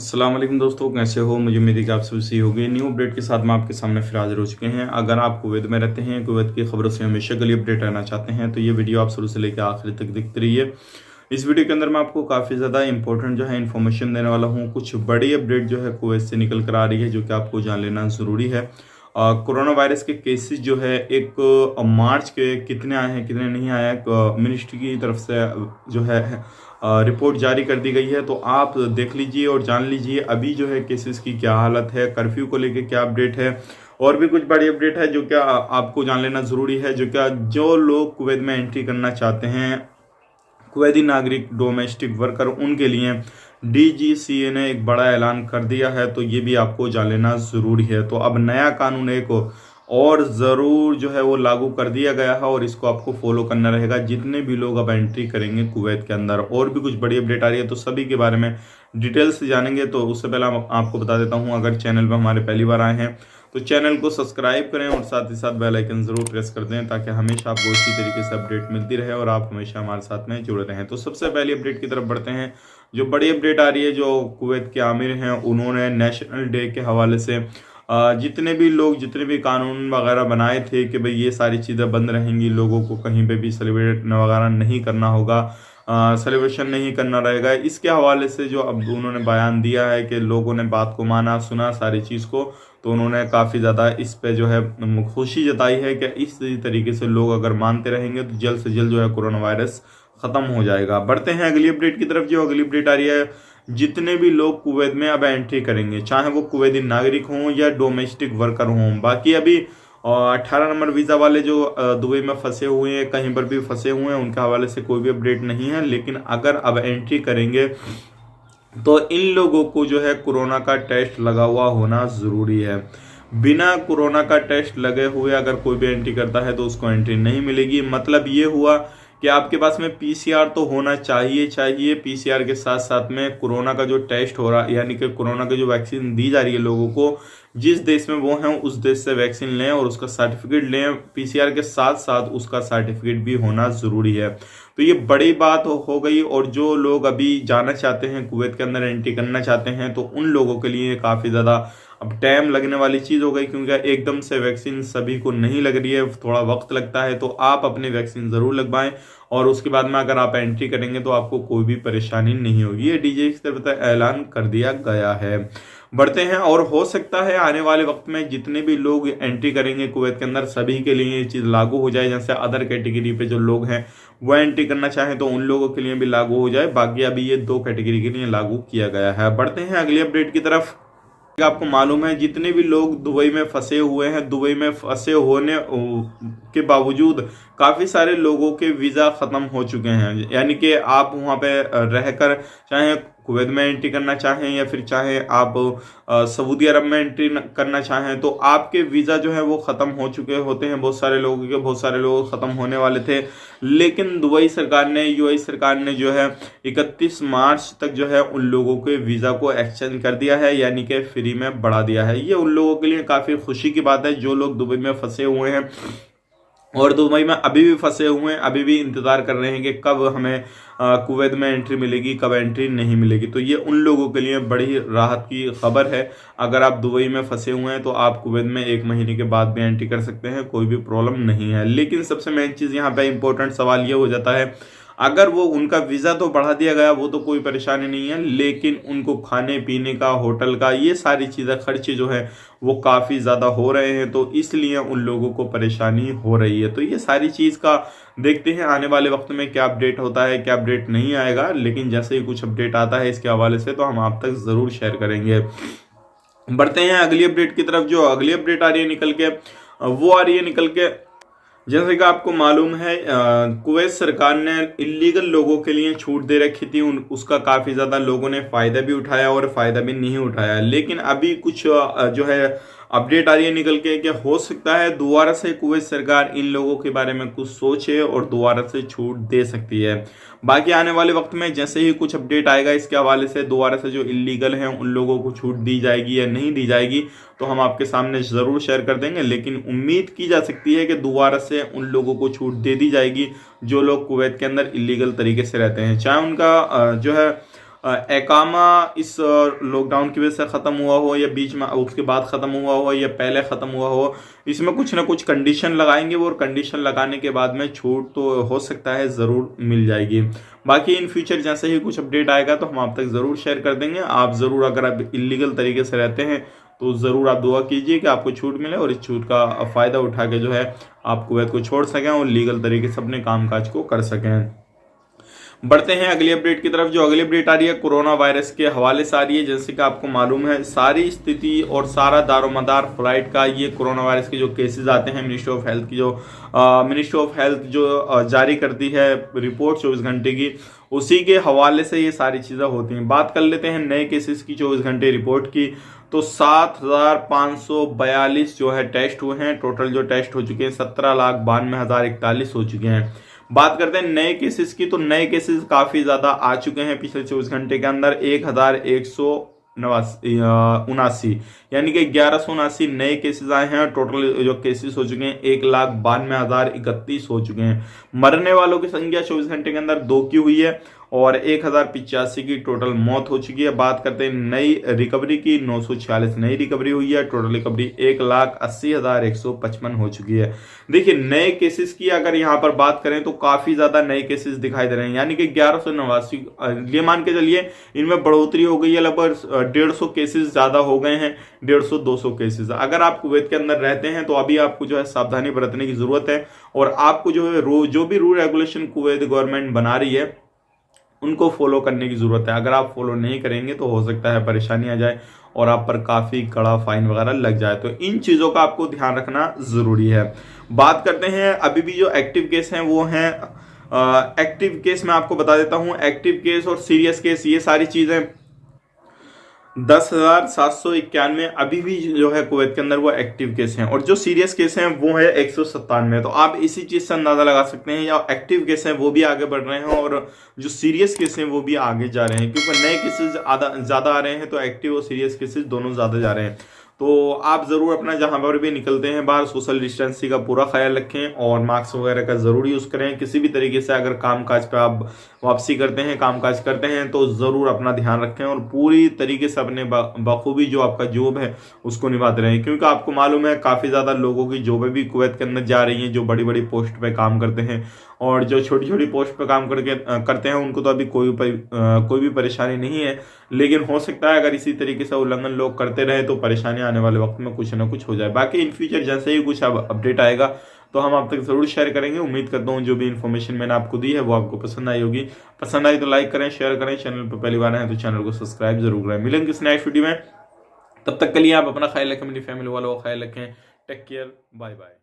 अस्सलाम वालेकुम दोस्तों, कैसे हो? मुझे उम्मीद है कि आप सब सही होंगे। न्यू अपडेट के साथ मैं आपके सामने फिर हाजिर हो चुके हैं। अगर आप कुवैत में रहते हैं, कुवैत की खबरों से हमेशा के लिए अपडेट रहना चाहते हैं तो ये वीडियो आप शुरू से लेकर आखिर तक देखते रहिए। इस वीडियो के अंदर मैं आपको काफ़ी ज़्यादा इंपॉर्टेंट जो है इन्फॉर्मेशन देने वाला हूँ। कुछ बड़ी अपडेट जो है कुवैत से निकल कर आ रही है, जो कि आपको जान लेना ज़रूरी है। कोरोना वायरस के केसेस जो है एक मार्च के कितने आए हैं, कितने नहीं आए हैं, मिनिस्ट्री की तरफ से जो है रिपोर्ट जारी कर दी गई है। तो आप देख लीजिए और जान लीजिए अभी जो है केसेस की क्या हालत है, कर्फ्यू को लेके क्या अपडेट है, और भी कुछ बड़ी अपडेट है जो क्या आपको जान लेना ज़रूरी है। जो लोग कुवैत में एंट्री करना चाहते हैं, कुवैती नागरिक डोमेस्टिक वर्कर, उनके लिए डीजीसीए ने एक बड़ा ऐलान कर दिया है। तो ये भी आपको जान लेना ज़रूरी है। तो अब नया कानून एक और ज़रूर जो है वो लागू कर दिया गया है और इसको आपको फॉलो करना रहेगा जितने भी लोग अब एंट्री करेंगे कुवैत के अंदर। और भी कुछ बड़ी अपडेट आ रही है तो सभी के बारे में डिटेल से जानेंगे। तो उससे पहले आपको बता देता हूँ, अगर चैनल पर हमारे पहली बार आए हैं तो चैनल को सब्सक्राइब करें और साथ ही साथ बेल आइकन जरूर प्रेस कर दें, ताकि हमेशा आपको इसी तरीके से अपडेट मिलती रहे और आप हमेशा हमारे साथ में जुड़े रहें। तो सबसे पहली अपडेट की तरफ बढ़ते हैं। जो बड़ी अपडेट आ रही है, जो कुवैत के आमिर हैं उन्होंने नेशनल डे के हवाले से जितने भी लोग, जितने भी कानून वगैरह बनाए थे कि भाई ये सारी चीज़ें बंद रहेंगी, लोगों को कहीं पे भी सेलिब्रेट वगैरह नहीं करना होगा, सेलिब्रेशन नहीं करना रहेगा, इसके हवाले से जो अब उन्होंने बयान दिया है कि लोगों ने बात को माना, सुना सारी चीज़ को। तो उन्होंने काफ़ी ज़्यादा इस पे जो है खुशी जताई है कि इस तरीके से लोग अगर मानते रहेंगे तो जल्द से जल्द जो है कोरोना वायरस ख़त्म हो जाएगा। बढ़ते हैं अगली अपडेट की तरफ। जो अगली अपडेट आ रही है, जितने भी लोग कुवैत में अब एंट्री करेंगे, चाहे वो कुवैती नागरिक हों या डोमेस्टिक वर्कर हों, बाकी अभी 18 नंबर वीज़ा वाले जो दुबई में फंसे हुए हैं, कहीं पर भी फंसे हुए हैं, उनके हवाले से कोई भी अपडेट नहीं है। लेकिन अगर अब एंट्री करेंगे तो इन लोगों को जो है कोरोना का टेस्ट लगा हुआ होना ज़रूरी है। बिना कोरोना का टेस्ट लगे हुए अगर कोई भी एंट्री करता है तो उसको एंट्री नहीं मिलेगी। मतलब ये हुआ कि आपके पास में पीसीआर तो होना चाहिए। पीसीआर के साथ साथ में कोरोना का जो टेस्ट हो रहा है, यानी कि कोरोना की जो वैक्सीन दी जा रही है लोगों को, जिस देश में वो हैं उस देश से वैक्सीन लें और उसका सर्टिफिकेट लें। पीसीआर के साथ साथ उसका सर्टिफिकेट भी होना ज़रूरी है। तो ये बड़ी बात हो गई। और जो लोग अभी जाना चाहते हैं, कुवैत के अंदर एंट्री करना चाहते हैं, तो उन लोगों के लिए काफ़ी ज़्यादा अब टाइम लगने वाली चीज़ हो गई, क्योंकि एकदम से वैक्सीन सभी को नहीं लग रही है, थोड़ा वक्त लगता है। तो आप अपनी वैक्सीन ज़रूर लगवाएं और उसके बाद में अगर आप एंट्री करेंगे तो आपको कोई भी परेशानी नहीं होगी। ये डीजे की तरफ से ऐलान कर दिया गया है। बढ़ते हैं। और हो सकता है आने वाले वक्त में जितने भी लोग एंट्री करेंगे कुवैत के अंदर, सभी के लिए ये चीज़ लागू हो जाए। जैसे अदर कैटेगरी पे जो लोग हैं वो एंट्री करना चाहें तो उन लोगों के लिए भी लागू हो जाए। बाकी अभी ये 2 कैटेगरी के लिए लागू किया गया है। बढ़ते हैं अगली अपडेट की तरफ। आपको मालूम है जितने भी लोग दुबई में फंसे हुए हैं, दुबई में फंसे होने के बावजूद काफ़ी सारे लोगों के वीज़ा ख़त्म हो चुके हैं। यानी कि आप वहाँ पे रहकर चाहे कुवैत में एंट्री करना चाहें या फिर चाहे आप सऊदी अरब में एंट्री करना चाहें, तो आपके वीज़ा जो है वो ख़त्म हो चुके होते हैं। बहुत सारे लोग ख़त्म होने वाले थे। लेकिन दुबई सरकार ने, यूएई सरकार ने जो है 31 मार्च तक जो है उन लोगों के वीज़ा को एक्सटेंड कर दिया है, यानी कि फ्री में बढ़ा दिया है। ये उन लोगों के लिए काफ़ी खुशी की बात है जो लोग दुबई में फंसे हुए हैं और दुबई में अभी भी फंसे हुए हैं, अभी भी इंतज़ार कर रहे हैं कि कब हमें कुवैत में एंट्री मिलेगी, कब एंट्री नहीं मिलेगी। तो ये उन लोगों के लिए बड़ी राहत की खबर है। अगर आप दुबई में फंसे हुए हैं तो आप कुवैत में 1 महीने के बाद भी एंट्री कर सकते हैं, कोई भी प्रॉब्लम नहीं है। लेकिन सबसे मेन चीज़ यहाँ पे इंपॉर्टेंट सवाल ये हो जाता है, अगर वो उनका वीज़ा तो बढ़ा दिया गया, वो तो कोई परेशानी नहीं है, लेकिन उनको खाने पीने का, होटल का, ये सारी चीज़ें, खर्चे जो है वो काफ़ी ज़्यादा हो रहे हैं। तो इसलिए उन लोगों को परेशानी हो रही है। तो ये सारी चीज़ का देखते हैं आने वाले वक्त में क्या अपडेट होता है, क्या अपडेट नहीं आएगा। लेकिन जैसे ही कुछ अपडेट आता है इसके हवाले से तो हम आप तक ज़रूर शेयर करेंगे। बढ़ते हैं अगली अपडेट की तरफ। जो अगली अपडेट आ रही है निकल के, वो आ रही है निकल के, जैसे कि आपको मालूम है कुवैत सरकार ने इलीगल लोगों के लिए छूट दे रखी थी। उसका काफ़ी ज़्यादा लोगों ने फ़ायदा भी उठाया और फ़ायदा भी नहीं उठाया। लेकिन अभी कुछ जो है अपडेट आ रही है निकल के कि हो सकता है दोबारा से कुवैत सरकार इन लोगों के बारे में कुछ सोचे और दोबारा से छूट दे सकती है। बाकी आने वाले वक्त में जैसे ही कुछ अपडेट आएगा इसके हवाले से, दोबारा से जो इलीगल हैं उन लोगों को छूट दी जाएगी या नहीं दी जाएगी, तो हम आपके सामने ज़रूर शेयर कर देंगे। लेकिन उम्मीद की जा सकती है कि दोबारा से उन लोगों को छूट दे दी जाएगी जो लोग कुवैत के अंदर इलीगल तरीके से रहते हैं। चाहे उनका जो है एकामा इस लॉकडाउन की वजह से ख़त्म हुआ हो या बीच में उसके बाद ख़त्म हुआ हो या पहले ख़त्म हुआ हो, इसमें कुछ ना कुछ कंडीशन लगाएंगे वो, और कंडीशन लगाने के बाद में छूट तो हो सकता है ज़रूर मिल जाएगी। बाकी इन फ्यूचर जैसे ही कुछ अपडेट आएगा तो हम आप तक ज़रूर शेयर कर देंगे। आप ज़रूर, अगर आप इलीगल तरीके से रहते हैं तो ज़रूर आप दुआ कीजिए कि आपको छूट मिले और इस छूट का फ़ायदा उठा के जो है आप कुवैत को छोड़ सकें और लीगल तरीके से अपने कामकाज को कर सकें। बढ़ते हैं अगली अपडेट की तरफ। जो अगली अपडेट आ रही है कोरोना वायरस के हवाले से आ रही है। जैसे कि आपको मालूम है, सारी स्थिति और सारा दारोमदार फ्लाइट का ये कोरोना वायरस के जो केसेस आते हैं, मिनिस्ट्री ऑफ हेल्थ की मिनिस्ट्री ऑफ हेल्थ जो जारी करती है रिपोर्ट 24 घंटे की, उसी के हवाले से ये सारी चीज़ें होती हैं। बात कर लेते हैं नए केसेस की 24 घंटे रिपोर्ट की, तो 7,542 जो है टेस्ट हुए हैं। टोटल जो टेस्ट हो चुके हैं 17,92,041 हो चुके हैं। बात करते हैं नए केसेस की, तो नए केसेस काफी ज्यादा आ चुके हैं पिछले 24 घंटे के अंदर। 1,179 यानी कि 1179 नए केसेस आए हैं। टोटल जो केसेस हो चुके हैं 1,92,031 हो चुके हैं। मरने वालों की संख्या 24 घंटे के अंदर 2 की हुई है और 1,085 की टोटल मौत हो चुकी है। बात करते हैं नई रिकवरी की, 946 नई रिकवरी हुई है। टोटल रिकवरी 1,80,155 हो चुकी है। देखिए नए केसेस की अगर यहाँ पर बात करें तो काफी ज्यादा नए केसेस दिखाई दे रहे हैं, यानी कि 1189, ये मान के चलिए इनमें बढ़ोतरी हो गई है। लगभग 150 केसेस ज्यादा हो गए हैं, 150-200 केसेस। अगर आप कुवैत के अंदर रहते हैं तो अभी आपको जो है सावधानी बरतने की जरूरत है और आपको जो है जो भी रूल रेगुलेशन कुवैत गवर्नमेंट बना रही है उनको फॉलो करने की जरूरत है। अगर आप फॉलो नहीं करेंगे तो हो सकता है परेशानी आ जाए और आप पर काफी कड़ा फाइन वगैरह लग जाए। तो इन चीजों का आपको ध्यान रखना जरूरी है। बात करते हैं अभी भी जो एक्टिव केस हैं वो हैं एक्टिव केस मैं आपको बता देता हूं। एक्टिव केस और सीरियस केस, ये सारी चीजें 10,791 अभी भी जो है कुवैत के अंदर वो एक्टिव केस हैं, और जो सीरियस केस हैं वो है 197। तो आप इसी चीज से अंदाजा लगा सकते हैं, या एक्टिव केस हैं वो भी आगे बढ़ रहे हैं और जो सीरियस केस हैं वो भी आगे जा रहे हैं, क्योंकि नए केसेस ज्यादा आ रहे हैं तो एक्टिव और सीरियस केसेस दोनों ज्यादा जा रहे हैं। तो आप जरूर अपना जहां पर भी निकलते हैं बाहर सोशल डिस्टेंसिंग का पूरा ख्याल रखें और मास्क वगैरह का जरूर यूज करें। किसी भी तरीके से अगर कामकाज पे आप वापसी करते हैं, कामकाज करते हैं तो जरूर अपना ध्यान रखें और पूरी तरीके से अपने बखूबी जो आपका जॉब है उसको निभाते रहें, क्योंकि आपको मालूम है काफी ज्यादा लोगों की जॉबें भी कुवैत के अंदर जा रही हैं जो बड़ी बड़ी पोस्ट पे काम करते हैं, और जो छोटी छोटी पोस्ट पे काम करते हैं उनको तो अभी कोई भी परेशानी नहीं है। लेकिन हो सकता है अगर इसी तरीके से उल्लंघन लोग करते रहे तो परेशानी आने वाले वक्त में कुछ ना कुछ हो जाए। बाकी इन फ्यूचर जैसे ही कुछ अपडेट आएगा तो हम आप तक जरूर शेयर करेंगे। उम्मीद करता हूँ जो भी इन्फॉर्मेशन मैंने आपको दी है वो आपको पसंद आई होगी। पसंद आई तो लाइक करें, शेयर करें। चैनल पर पहली बार है तो चैनल को सब्सक्राइब जरूर करें। मिलेंगे किसी नेक्स्ट वीडियो में, तब तक के लिए आप अपना ख्याल रखें, मेरी फैमिली वालों का ख्याल रखें। Take care, bye bye.